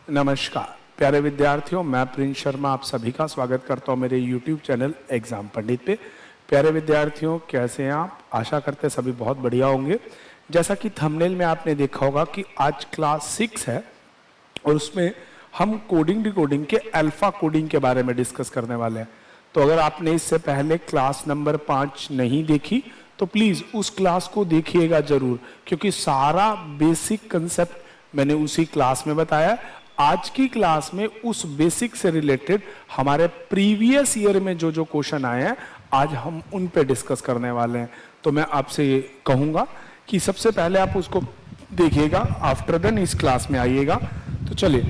नमस्कार प्यारे विद्यार्थियों, मैं प्रिंस शर्मा आप सभी का स्वागत करता हूं मेरे YouTube चैनल एग्जाम पंडित पे। प्यारे विद्यार्थियों, कैसे हैं आप? आशा करते हैं सभी बहुत बढ़िया होंगे। जैसा कि थंबनेल में आपने देखा होगा कि आज क्लास 6 है और उसमें हम कोडिंग डिकोडिंग के अल्फा कोडिंग के बारे में डिस्कस करने वाले हैं। तो अगर आपने इससे पहले क्लास नंबर 5 नहीं देखी तो प्लीज़ उस क्लास को देखिएगा जरूर, क्योंकि सारा बेसिक कंसेप्ट मैंने उसी क्लास में बताया। आज की क्लास में उस बेसिक से रिलेटेड हमारे प्रीवियस ईयर में जो जो क्वेश्चन आए हैं आज हम उन पे डिस्कस करने वाले हैं। तो मैं आपसे ये कहूँगा कि सबसे पहले आप उसको देखिएगा, आफ्टर देन इस क्लास में आइएगा। तो चलिए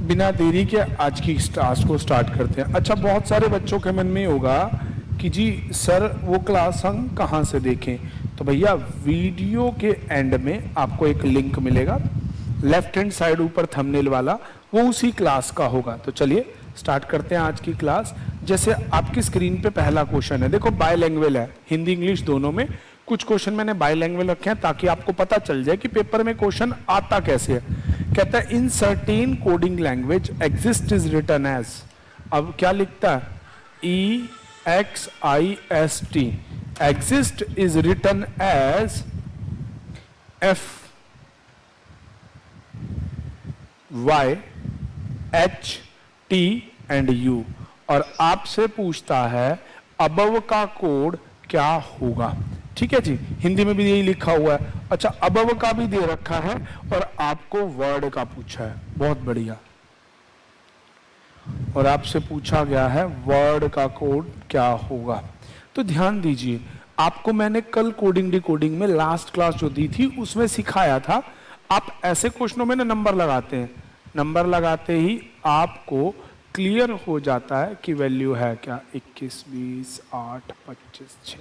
बिना देरी के आज की क्लास को स्टार्ट करते हैं। अच्छा, बहुत सारे बच्चों के मन में होगा कि जी सर वो क्लास हम कहाँ से देखें? तो भैया वीडियो के एंड में आपको एक लिंक मिलेगा, लेफ्ट हैंड साइड ऊपर थंबनेल वाला, वो उसी क्लास का होगा। तो चलिए स्टार्ट करते हैं आज की क्लास। जैसे आपकी स्क्रीन पे पहला क्वेश्चन है, देखो बायलैंग्वेज है, हिंदी इंग्लिश दोनों में। कुछ क्वेश्चन मैंने बायलैंग्वेज रखे हैं ताकि आपको पता चल जाए कि पेपर में क्वेश्चन आता कैसे है। कहता है in certain coding language exist is written as, अब क्या लिखता है? EXIST, exist is written as FYHT and U, और आपसे पूछता है अबव का कोड क्या होगा। ठीक है जी, हिंदी में भी यही लिखा हुआ है। अच्छा, अबव का भी दे रखा है और आपको वर्ड का पूछा है, बहुत बढ़िया। और आपसे पूछा गया है वर्ड का कोड क्या होगा। तो ध्यान दीजिए, आपको मैंने कल कोडिंग डिकोडिंग में लास्ट क्लास जो दी थी उसमें सिखाया था, आप ऐसे क्वेश्चनों में ना नंबर लगाते हैं, नंबर लगाते ही आपको क्लियर हो जाता है कि वैल्यू है क्या, 21, 20, 8, 25, 6।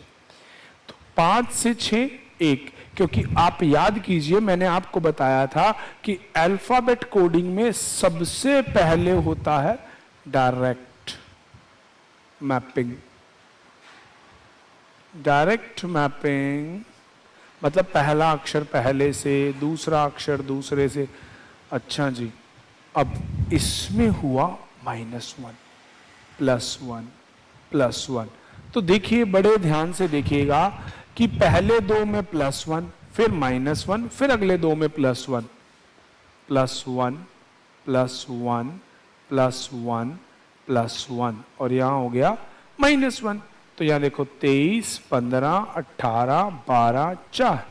तो 5 से 6 1, क्योंकि आप याद कीजिए मैंने आपको बताया था कि अल्फाबेट कोडिंग में सबसे पहले होता है डायरेक्ट मैपिंग। डायरेक्ट मैपिंग मतलब पहला अक्षर पहले से, दूसरा अक्षर दूसरे से। अच्छा जी, अब इसमें हुआ -1 +1 +1। तो देखिए बड़े ध्यान से देखिएगा कि पहले दो में +1, फिर -1, फिर अगले दो में +1 +1 +1 +1 +1, और यहां हो गया -1। तो यहां देखो 23, 15, 18, 12, 4।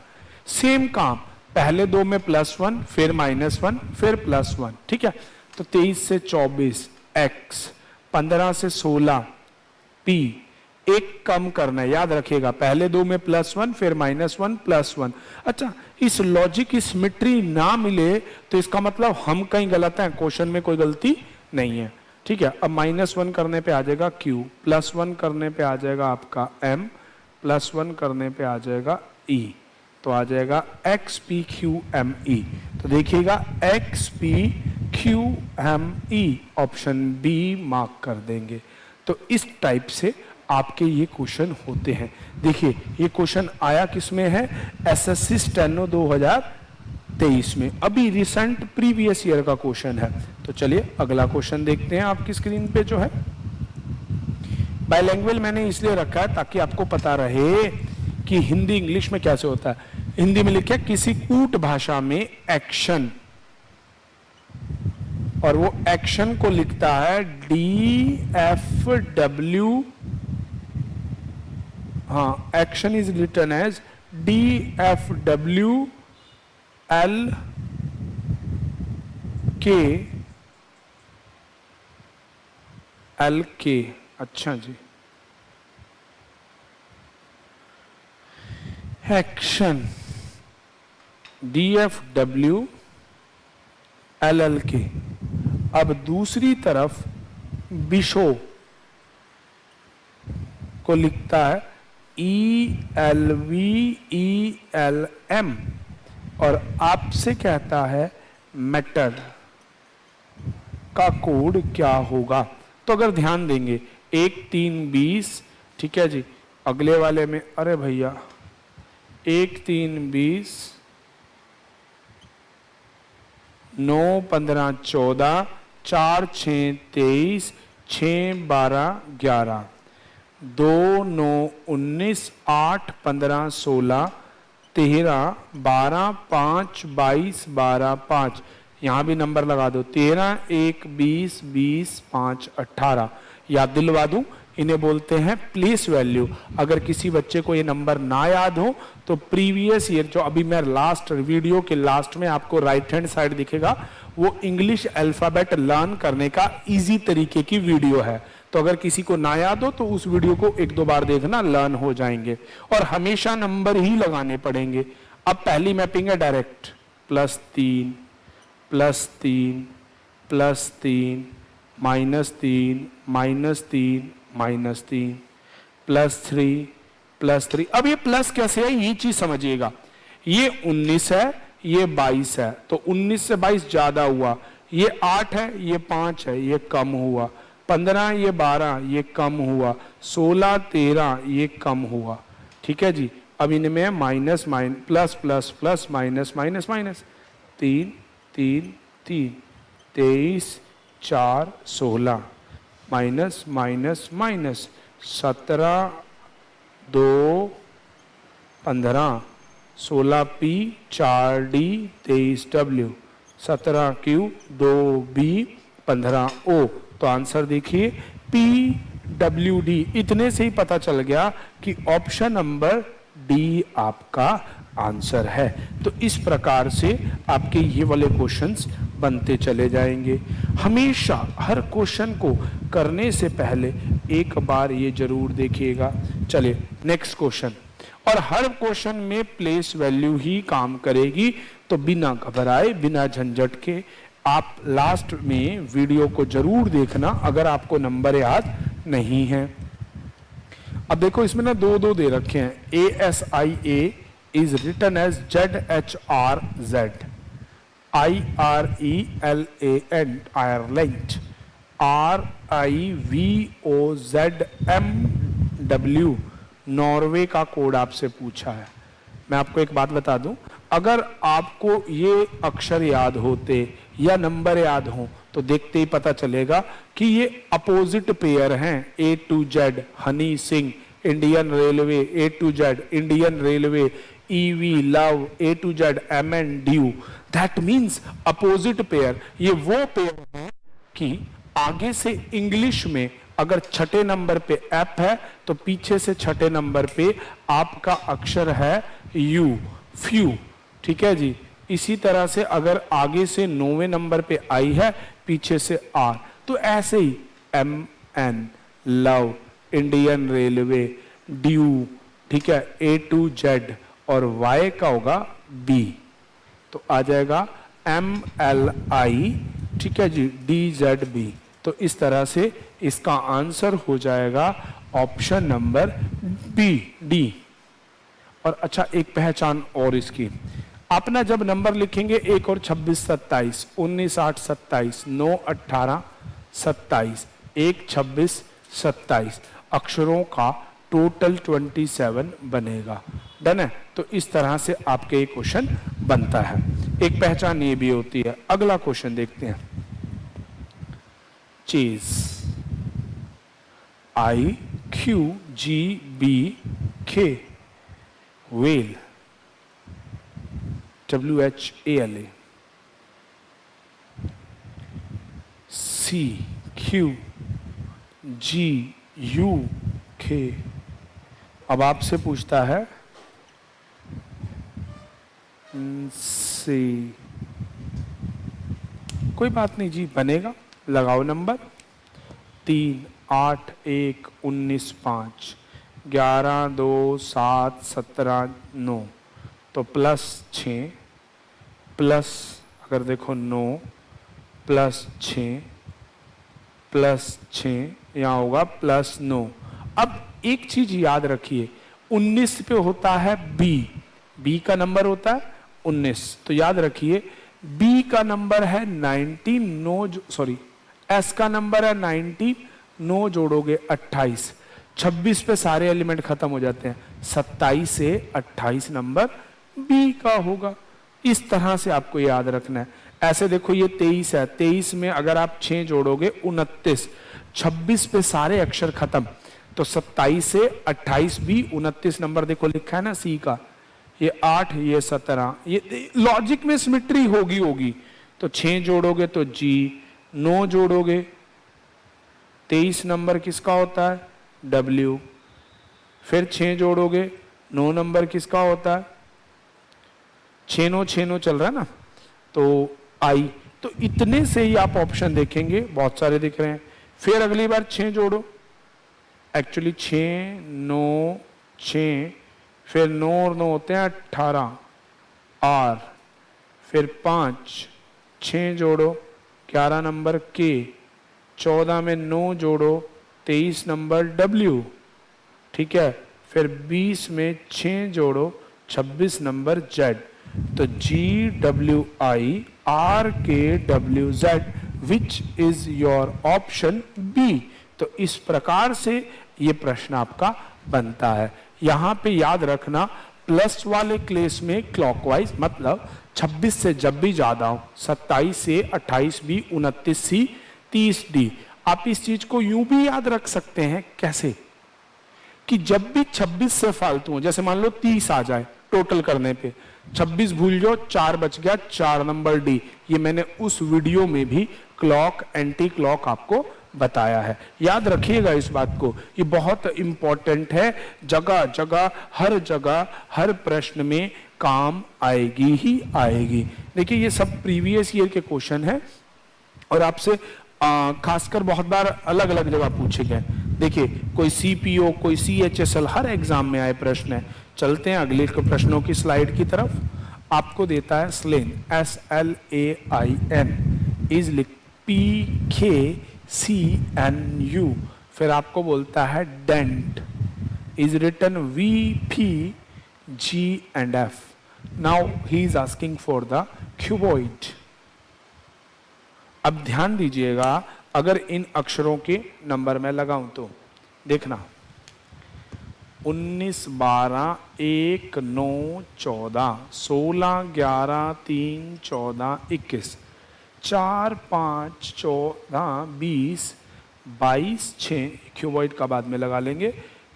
सेम काम, पहले दो में +1, फिर -1, फिर +1। ठीक है, तो 23 से 24 x, 15 से 16 p, एक कम करना है, याद रखिएगा पहले दो में +1 फिर -1 +1। अच्छा, इस लॉजिक इस सिमेट्री ना मिले तो इसका मतलब हम कहीं गलत हैं, क्वेश्चन में कोई गलती नहीं है। ठीक है, अब -1 करने पे आ जाएगा q, +1 करने पे आ जाएगा आपका m, +1 करने पे आ जाएगा e, तो आ जाएगा XPQME। तो देखिएगा XPQME, ऑप्शन बी मार्क कर देंगे। तो इस टाइप से आपके ये क्वेश्चन होते हैं। देखिए ये क्वेश्चन आया किसमें है? SSC स्टेनो 2023 में, अभी रिसेंट प्रीवियस ईयर का क्वेश्चन है। तो चलिए अगला क्वेश्चन देखते हैं आपकी स्क्रीन पे जो है। बायलैंग्वेज मैंने इसलिए रखा है ताकि आपको पता रहे कि हिंदी इंग्लिश में कैसे होता है। हिंदी में लिखा है किसी कूट भाषा में एक्शन, और वो एक्शन को लिखता है DFW, हाँ, action is written as DFWLK। अच्छा जी, एक्शन DFWLK। अब दूसरी तरफ बिशो को लिखता है ELVELM, और आपसे कहता है मैटर का कोड क्या होगा। तो अगर ध्यान देंगे 1, 3, 20, ठीक है जी, अगले वाले में अरे भैया 1, 3, 20, 9 15 14, 4 6 23, 6 12 11, 2 9 19, 8 15 16, 13 12, 5 22, 12 5, यहाँ भी नंबर लगा दो, 13 1 20, 20 5 18। याद दिलवा दूं, इन्हें बोलते हैं प्लेस वैल्यू। अगर किसी बच्चे को ये नंबर ना याद हो तो प्रीवियस ईयर, जो अभी मैं लास्ट वीडियो के लास्ट में आपको राइट हैंड साइड दिखेगा, वो इंग्लिश अल्फाबेट लर्न करने का इजी तरीके की वीडियो है। तो अगर किसी को ना याद हो तो उस वीडियो को 1-2 बार देखना, लर्न हो जाएंगे। और हमेशा नंबर ही लगाने पड़ेंगे। अब पहली मैपिंग है डायरेक्ट, +3 +3 +3 -3 -3 -3 +3 +3। अब ये प्लस कैसे है ये चीज समझिएगा। ये 19 है, ये 22 है, तो 19 से 22 ज्यादा हुआ। ये 8 है, ये 5 है, ये कम हुआ। 15, ये 12, ये कम हुआ। 16 13, ये कम हुआ। ठीक है जी। अब इनमें minus minus plus plus plus minus minus minus, 3 3 3, 23 4 16, minus minus minus, 17 2 15, 16 P 4 D 23 W, 17 Q 2 B 15 O। तो आंसर देखिए PWD। इतने से ही पता चल गया कि ऑप्शन नंबर डी आपका आंसर है। तो इस प्रकार से आपके ये वाले क्वेश्चंस बनते चले जाएंगे। हमेशा हर क्वेश्चन को करने से पहले एक बार ये जरूर देखिएगा। चलिए नेक्स्ट क्वेश्चन। और हर क्वेश्चन में प्लेस वैल्यू ही काम करेगी, तो बिना घबराए बिना झंझट के आप लास्ट में वीडियो को जरूर देखना अगर आपको नंबर याद नहीं है। अब देखो इसमें ना 2 दे रखे हैं। ASIA is written as ZHRZ, IRELAN Ireland, RIVOZMW Norway का कोड आपसे पूछा है। मैं आपको एक बात बता दूं, अगर आपको ये अक्षर याद होते या नंबर याद हो तो देखते ही पता चलेगा कि ये अपोजिट पेयर हैं। A to Z Honey Singh, Indian railway, A to Z Indian railway, EV love, A to Z MN due. That means opposite pair. ये वो पेयर है कि आगे से इंग्लिश में अगर छठे नंबर पे एफ है तो पीछे से छठे नंबर पे आपका अक्षर है यू, फ्यू। ठीक है जी। इसी तरह से अगर आगे से 9वें नंबर पे आई है, पीछे से आर, तो ऐसे ही MN love, Indian railway, due. ठीक है। A to Z और Y का होगा B, तो आ जाएगा MLI। ठीक है जी, DZB। तो इस तरह से इसका आंसर हो जाएगा ऑप्शन नंबर बी, डी। और अच्छा एक पहचान और इसकी, आप ना जब नंबर लिखेंगे 1 और 26 27, 19 8 27, 9 18 27, 1 26 27 अक्षरों का टोटल 27 बनेगा। डन है। तो इस तरह से आपके ये क्वेश्चन बनता है। एक पहचान ये भी होती है। अगला क्वेश्चन देखते हैं। चीज, IQGBK, whale, WHALE, CQGUK। अब आपसे पूछता है सी, कोई बात नहीं जी, बनेगा। लगाओ नंबर 3 8 1 19 5, 11 2 7 17 9, तो +6 प्लस, अगर देखो 9 +6 +6, यहाँ होगा +9। अब एक चीज याद रखिए, 19 पे होता है बी का नंबर होता है 19, तो याद रखिए बी का नंबर है 19, सॉरी एस का नंबर है 19, 9 जोड़ोगे 28, 26 पे सारे एलिमेंट खत्म हो जाते हैं, 27 से 28 नंबर बी का होगा। इस तरह से आपको याद रखना है। ऐसे देखो ये 23 है, 23 में अगर आप 6 जोड़ोगे 29, 26 पे सारे अक्षर खत्म, तो 27 से 28 भी 29 नंबर देखो लिखा है ना सी का, ये 8 ये 17, ये लॉजिक में सिमेट्री होगी। तो 6 जोड़ोगे तो जी, 9 जोड़ोगे 23 नंबर किसका होता है, डब्ल्यू, फिर 6 जोड़ोगे 9 नंबर किसका होता है, 6 9 चल रहा है ना, तो आई। तो इतने से ही आप ऑप्शन देखेंगे, बहुत सारे दिख रहे हैं। फिर अगली बार 6 जोड़ो, एक्चुअली 6 9 6, फिर 9 और 9 होते हैं 18 आर, फिर 5 6 जोड़ो 11 नंबर के, 14 में 9 जोड़ो 23 नंबर डब्ल्यू, ठीक है, फिर 20 में 6 जोड़ो 26 नंबर जेड। तो G W I R K W Z, which is your option B. तो इस प्रकार से ये प्रश्न आपका बनता है। यहां पे याद रखना, प्लस वाले केस में क्लॉकवाइज, मतलब 26 से जब भी ज्यादा हो, 27 से 28 बी, 29 सी, 30 डी। आप इस चीज को यूं भी याद रख सकते हैं, कैसे कि जब भी 26 से फालतू हो, जैसे मान लो 30 आ जाए टोटल करने पे, 26 भूल जाओ, 4 बच गया, 4 नंबर डी। ये मैंने उस वीडियो में भी क्लॉक एंटी क्लॉक आपको बताया है, याद रखिएगा इस बात को, ये बहुत इंपॉर्टेंट है, जगह जगह हर प्रश्न में काम आएगी ही आएगी। देखिए ये सब प्रीवियस ईयर के क्वेश्चन है और आपसे खासकर बहुत बार अलग अलग जगह पूछे गए। देखिए कोई सीपीओ, कोई सीएचएसएल, हर एग्जाम में आए प्रश्न है। चलते हैं अगले प्रश्नों की स्लाइड की तरफ। आपको देता है स्लेन, SLAIN, इज PKCNU, फिर आपको बोलता है dent, is written VPGF। Now he is asking for the cuboid. अब ध्यान दीजिएगा, अगर इन अक्षरों के नंबर में लगाऊं तो देखना, 19 12 1 9 14 16 11 3 14 21 4 5 14 20 22 6, क्यूबॉइड का बाद में लगा लेंगे,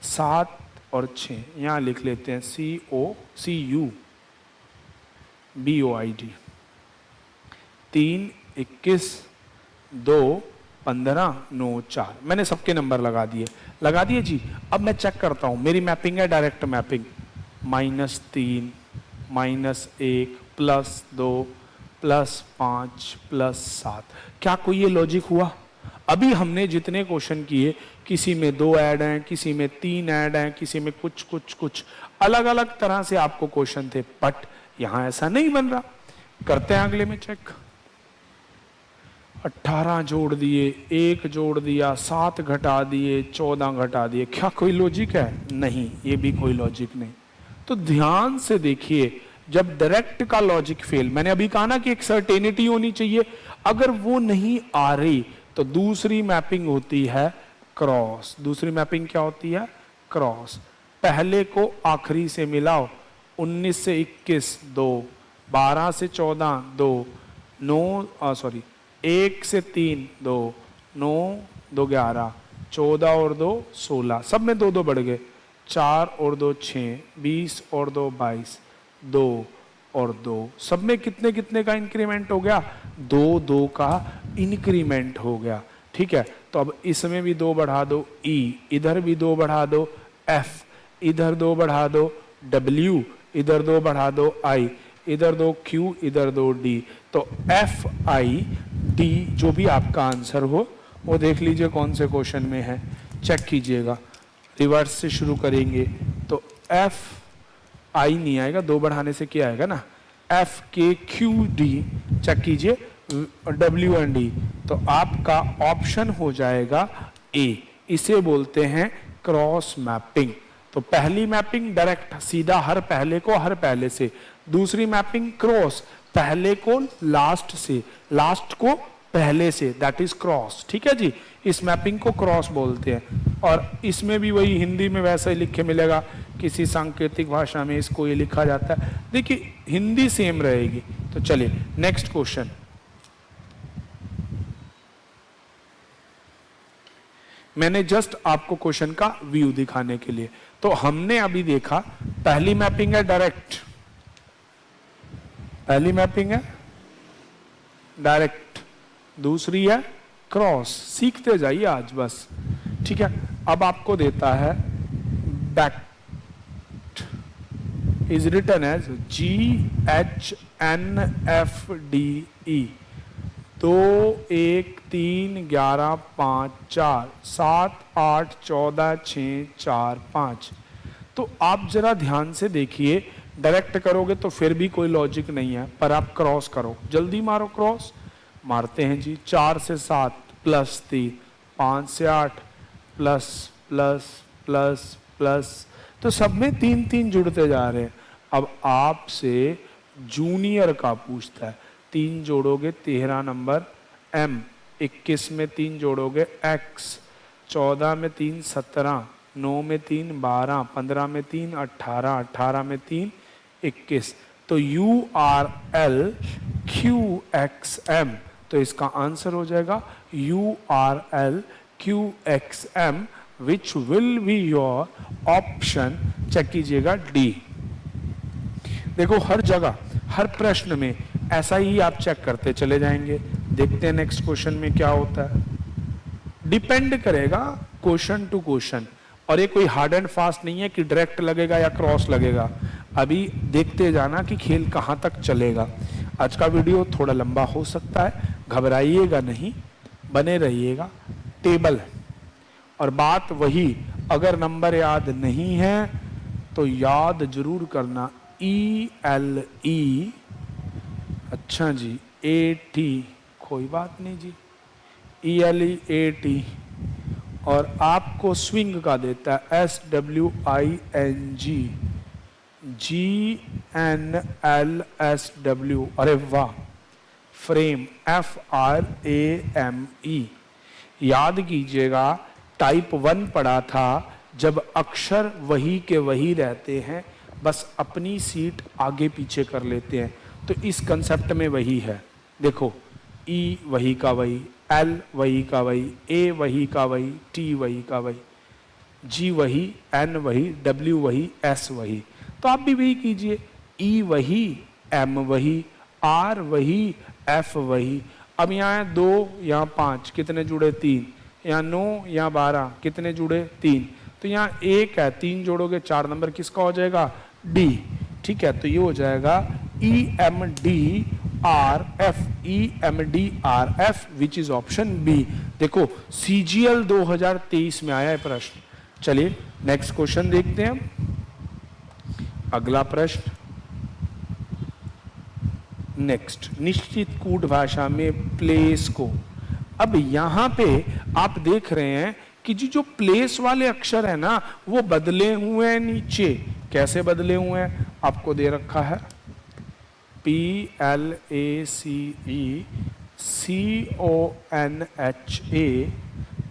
7 और 6 यहां लिख लेते हैं, COCUBOID, 3 21 2 15 9 4। मैंने सबके नंबर लगा दिए जी। अब मैं चेक करता हूं, मेरी मैपिंग है डायरेक्ट मैपिंग, -3 -1 +2 +5 +7। क्या कोई ये लॉजिक हुआ? अभी हमने जितने क्वेश्चन किए, किसी में 2 ऐड हैं, किसी में 3 ऐड हैं, किसी में कुछ अलग अलग तरह से आपको क्वेश्चन थे, बट यहां ऐसा नहीं बन रहा। करते हैं अगले में चेक। 18 जोड़ दिए, 1 जोड़ दिया, 7 घटा दिए, 14 घटा दिए, क्या कोई लॉजिक है? नहीं, ये भी कोई लॉजिक नहीं। तो ध्यान से देखिए, जब डायरेक्ट का लॉजिक फेल, मैंने अभी कहा ना कि एक सर्टेनिटी होनी चाहिए, अगर वो नहीं आ रही तो दूसरी मैपिंग होती है क्रॉस। दूसरी मैपिंग क्या होती है? क्रॉस। पहले को आखिरी से मिलाओ, 19 से 21 2, 12 से 14 2, 1 से 3 2, 9 2 11, 14 और 2 16, सब में 2 2 बढ़ गए, 4 और 2 6, 20 और 2 22, 2 और 2, सब में कितने कितने का इंक्रीमेंट हो गया? 2 2 का इंक्रीमेंट हो गया। ठीक है, तो अब इसमें भी 2 बढ़ा दो, ई, इधर भी 2 बढ़ा दो, एफ, इधर 2 बढ़ा दो, डब्ल्यू, इधर 2 बढ़ा दो, आई, इधर 2 क्यू, इधर 2 डी। तो एफ आई डी जो भी आपका आंसर हो वो देख लीजिए कौन से क्वेश्चन में है, चेक कीजिएगा। रिवर्स से शुरू करेंगे तो एफ आई नहीं आएगा, 2 बढ़ाने से क्या आएगा ना, एफ के क्यू डी, चेक कीजिए, डब्ल्यू एंड डी। तो आपका ऑप्शन हो जाएगा ए। इसे बोलते हैं क्रॉस मैपिंग। तो पहली मैपिंग डायरेक्ट सीधा हर पहले को हर पहले से, दूसरी मैपिंग क्रॉस, पहले को लास्ट से, लास्ट को पहले से, दैट इज क्रॉस। ठीक है जी, इस मैपिंग को क्रॉस बोलते हैं। और इसमें भी वही हिंदी में वैसा ही लिखे मिलेगा, किसी सांकेतिक भाषा में इसको ये लिखा जाता है। देखिए हिंदी सेम रहेगी। तो चलिए नेक्स्ट क्वेश्चन, मैंने जस्ट आपको क्वेश्चन का व्यू दिखाने के लिए। तो हमने अभी देखा पहली मैपिंग है डायरेक्ट, पहली मैपिंग है डायरेक्ट, दूसरी है क्रॉस। सीखते जाइए आज बस, ठीक है। अब आपको देता है back is written as GHNFDE 2 1 3 11 5 4 7 8 14 6 4 5। तो आप जरा ध्यान से देखिए, डायरेक्ट करोगे तो फिर भी कोई लॉजिक नहीं है, पर आप क्रॉस करो, जल्दी मारो क्रॉस। मारते हैं जी, 4 से 7 प्लस 3, 5 से 8 प्लस प्लस प्लस प्लस, तो सब में 3 3 जुड़ते जा रहे हैं। अब आपसे जूनियर का पूछता है, 3 जोड़ोगे 13 नंबर M, 21 में 3 जोड़ोगे X, 14 में 3 17, 9 में 3 12, 15 में 3 18, 18 में 3 21, तो URL QXM, तो इसका आंसर हो जाएगा URL QXM, which will be your option, check कीजिएगा D। देखो हर जगह हर प्रश्न में ऐसा ही आप चेक करते चले जाएंगे। देखते हैं नेक्स्ट क्वेश्चन में क्या होता है। डिपेंड करेगा क्वेश्चन टू क्वेश्चन, और ये कोई हार्ड एंड फास्ट नहीं है कि डायरेक्ट लगेगा या क्रॉस लगेगा। अभी देखते जाना कि खेल कहाँ तक चलेगा। आज का वीडियो थोड़ा लंबा हो सकता है, घबराइएगा नहीं, बने रहिएगा। टेबल और बात वही, अगर नंबर याद नहीं है तो याद जरूर करना, ELE, अच्छा जी AT, कोई बात नहीं जी, ELE AT, और आपको स्विंग का देता है SWING GNLSW, अरे वाह, फ्रेम FRAME। याद कीजिएगा टाइप 1 पढ़ा था, जब अक्षर वही के वही रहते हैं, बस अपनी सीट आगे पीछे कर लेते हैं, तो इस कंसेप्ट में वही है। देखो E वही का वही, L वही का वही, A वही का वही, T वही का वही, G वही, N वही, W वही, S वही। तो आप भी वही कीजिए, E वही, M वही, R वही, F वही। अब यहाँ 2 यहाँ 5, कितने जुड़े 3, यहाँ 9 यहाँ 12, कितने जुड़े 3, तो यहाँ 1 है, 3 जोड़ोगे 4 नंबर किसका हो जाएगा, D, ठीक है। तो ये हो जाएगा EMDRF which is option B. देखो CGL 2023 में आया है प्रश्न। चलिए नेक्स्ट क्वेश्चन देखते हैं। अगला प्रश्न, नेक्स्ट, निश्चित कूट भाषा में प्लेस को, अब यहां पे आप देख रहे हैं कि जो प्लेस वाले अक्षर है ना, वो बदले हुए हैं नीचे। कैसे बदले हुए हैं, आपको दे रखा है PLACE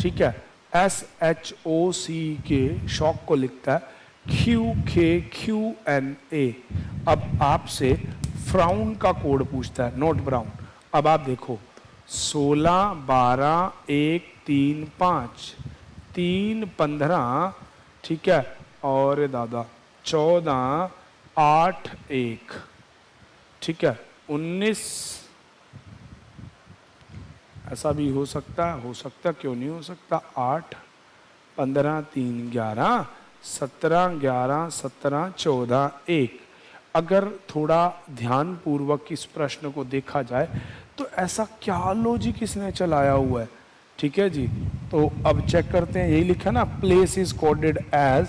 ठीक है, SHOCK, शॉक को लिखता है QKQNA। अब आपसे फ्राउन का कोड पूछता है, नोट ब्राउन। अब आप देखो 16 12 1 3 5 3 15, ठीक है, और दादा 14 8 1, ठीक है, 19, ऐसा भी हो सकता है, क्यों नहीं हो सकता, 8 15 3 11 17 11 17 14 1। अगर थोड़ा ध्यान पूर्वक इस प्रश्न को देखा जाए तो ऐसा क्या लॉजिक इसने चलाया हुआ है, ठीक है जी। तो अब चेक करते हैं, यही लिखा ना, place is coded as,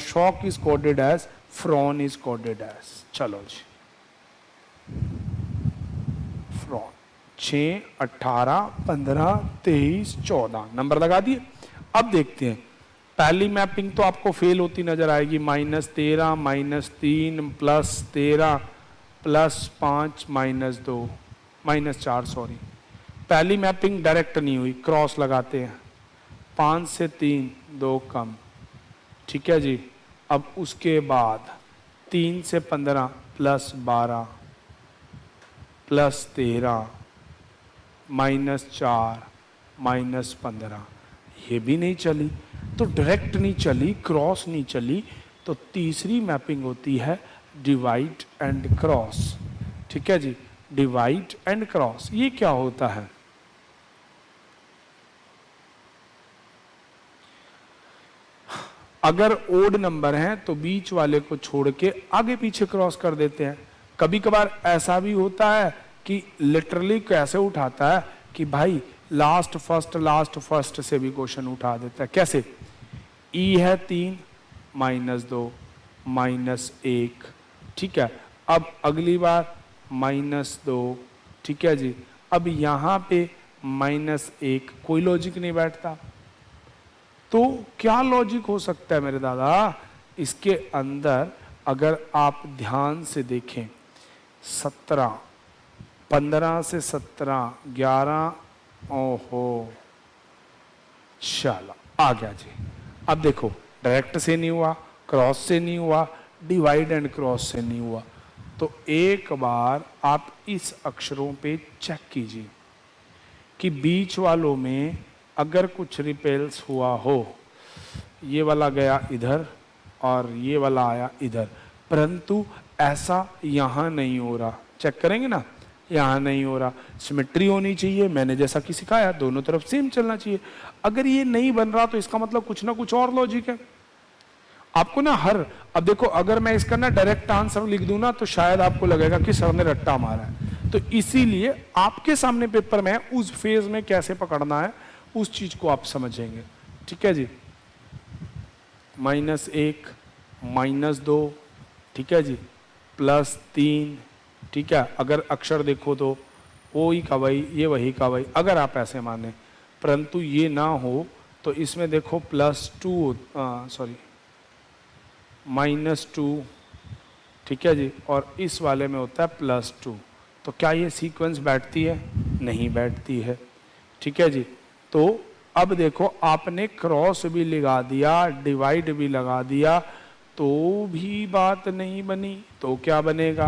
shock is coded as, frown is coded as. चलो जी, फ्रॉन 6 18 15 23 14 नंबर लगा दिए। अब देखते हैं, पहली मैपिंग तो आपको फेल होती नजर आएगी, -13 -3 +13 +5 -2 -4, सॉरी, पहली मैपिंग डायरेक्ट नहीं हुई, क्रॉस लगाते हैं, 5 से 3 2 कम, ठीक है जी। अब उसके बाद 3 से 15 +12 +13 -4 -15, ये भी नहीं चली, तो डायरेक्ट नहीं चली, क्रॉस नहीं चली, तो तीसरी मैपिंग होती है डिवाइड एंड क्रॉस। ठीक है जी, डिवाइड एंड क्रॉस। ये क्या होता है? अगर ओड नंबर हैं तो बीच वाले को छोड़ के आगे पीछे क्रॉस कर देते हैं। कभी कभार ऐसा भी होता है कि लिटरली कैसे उठाता है कि भाई लास्ट फर्स्ट से भी क्वेश्चन उठा देता है। कैसे? ई है 3 -2 -1, ठीक है। अब अगली बार -2, ठीक है जी। अब यहां पे -1, कोई लॉजिक नहीं बैठता। तो क्या लॉजिक हो सकता है मेरे दादा? इसके अंदर अगर आप ध्यान से देखें, 17, 15 से 17, 11, ओहो चलो आ गया जी। अब देखो, डायरेक्ट से नहीं हुआ, क्रॉस से नहीं हुआ, डिवाइड एंड क्रॉस से नहीं हुआ। तो एक बार आप इस अक्षरों पे चेक कीजिए कि बीच वालों में अगर कुछ रिपेल्स हुआ हो, ये वाला गया इधर और ये वाला आया इधर, परंतु ऐसा यहां नहीं हो रहा। चेक करेंगे ना, यहां नहीं हो रहा। सिमेट्री होनी चाहिए, मैंने जैसा कि सिखाया दोनों तरफ सेम चलना चाहिए। अगर ये नहीं बन रहा तो इसका मतलब कुछ ना कुछ और लॉजिक है। आपको ना अब देखो, अगर मैं इसका ना डायरेक्ट आंसर लिख दूं ना तो शायद आपको लगेगा कि सर ने रट्टा मारा है। तो इसीलिए आपके सामने पेपर में उस फेज में कैसे पकड़ना है उस चीज को आप समझेंगे। ठीक है जी, -1 -2, ठीक है जी, +3, ठीक है। अगर अक्षर देखो तो ओ ही का वही, ये वही का वही, अगर आप ऐसे माने। परंतु ये ना हो तो इसमें देखो +2, सॉरी -2, ठीक है जी, और इस वाले में होता है +2। तो क्या ये सीक्वेंस बैठती है? नहीं बैठती है। ठीक है जी। तो अब देखो, आपने क्रॉस भी लगा दिया, डिवाइड भी लगा दिया, तो भी बात नहीं बनी। तो क्या बनेगा?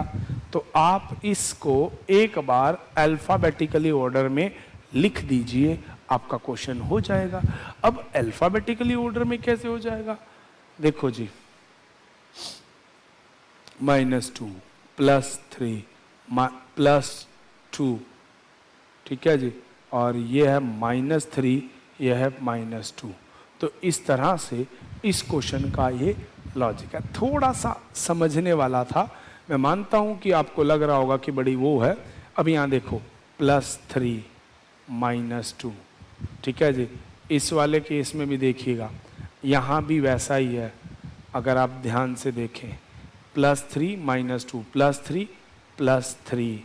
तो आप इसको एक बार अल्फाबेटिकली ऑर्डर में लिख दीजिए, आपका क्वेश्चन हो जाएगा। अब अल्फाबेटिकली ऑर्डर में कैसे हो जाएगा? देखो जी, -2 +3 +2, ठीक है जी, और ये है -3, यह है -2। तो इस तरह से इस क्वेश्चन का ये लॉजिक है। थोड़ा सा समझने वाला था, मैं मानता हूं कि आपको लग रहा होगा कि बड़ी वो है। अब यहाँ देखो, +3 -2, ठीक है जी। इस वाले केस में भी देखिएगा, यहाँ भी वैसा ही है। अगर आप ध्यान से देखें, +3 -2 +3 +3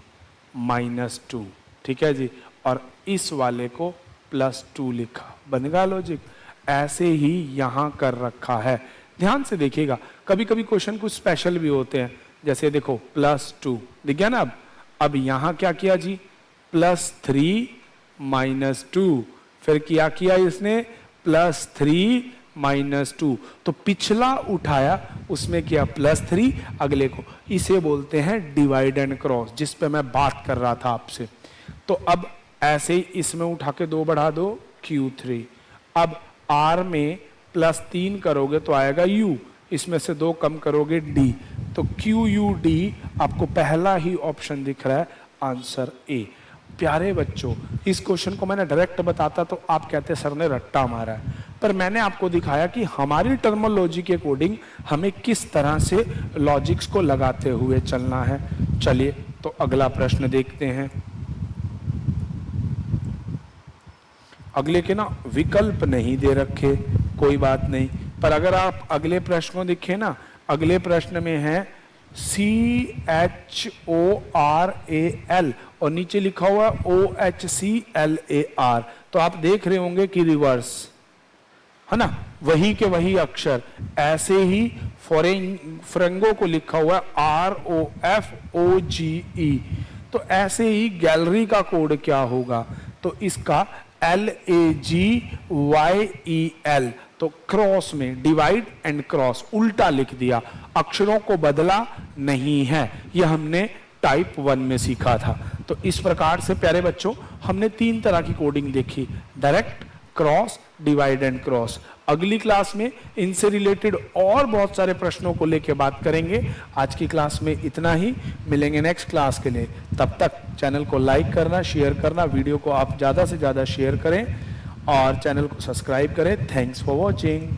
-2, ठीक है जी, और इस वाले को +2 लिखा, बन गया लॉजिक। ऐसे ही यहाँ कर रखा है, ध्यान से देखिएगा। कभी कभी क्वेश्चन कुछ स्पेशल भी होते हैं, जैसे देखो +2 दिख गया ना। अब यहाँ क्या किया जी? +3 -2, फिर क्या किया इसने? +3 -2। तो पिछला उठाया, उसमें किया +3, अगले को। इसे बोलते हैं डिवाइड एंड क्रॉस, जिस पे मैं बात कर रहा था आपसे। तो अब ऐसे ही इसमें उठा के 2 बढ़ा दो, Q3। अब R में +3 करोगे तो आएगा U, इसमें से 2 कम करोगे D, तो QUD आपको पहला ही ऑप्शन दिख रहा है, आंसर A। प्यारे बच्चों, इस क्वेश्चन को मैंने डायरेक्ट बताता तो आप कहते सर ने रट्टा मारा है, पर मैंने आपको दिखाया कि हमारी टर्मोलॉजी के अकॉर्डिंग हमें किस तरह से लॉजिक्स को लगाते हुए चलना है। चलिए तो अगला प्रश्न देखते हैं। अगले के ना विकल्प नहीं दे रखे, कोई बात नहीं, पर अगर आप अगले प्रश्न को देखें ना, अगले प्रश्न में है CHORAL और नीचे लिखा हुआ OHCLAR। तो आप देख रहे होंगे कि रिवर्स है ना, वही के वही अक्षर। ऐसे ही फ्रेंगो को लिखा हुआ ROFOGE। तो ऐसे ही गैलरी का कोड क्या होगा? तो इसका LAGYEL। तो क्रॉस में डिवाइड एंड क्रॉस उल्टा लिख दिया, अक्षरों को बदला नहीं है। यह हमने टाइप 1 में सीखा था। तो इस प्रकार से प्यारे बच्चों, हमने 3 तरह की कोडिंग देखी, direct, cross, divide and cross. अगली क्लास में इनसे रिलेटेड और बहुत सारे प्रश्नों को लेकर बात करेंगे। आज की क्लास में इतना ही, मिलेंगे नेक्स्ट क्लास के लिए। तब तक चैनल को लाइक करना, शेयर करना, वीडियो को आप ज़्यादा से ज़्यादा शेयर करें और चैनल को सब्सक्राइब करें। Thanks for watching.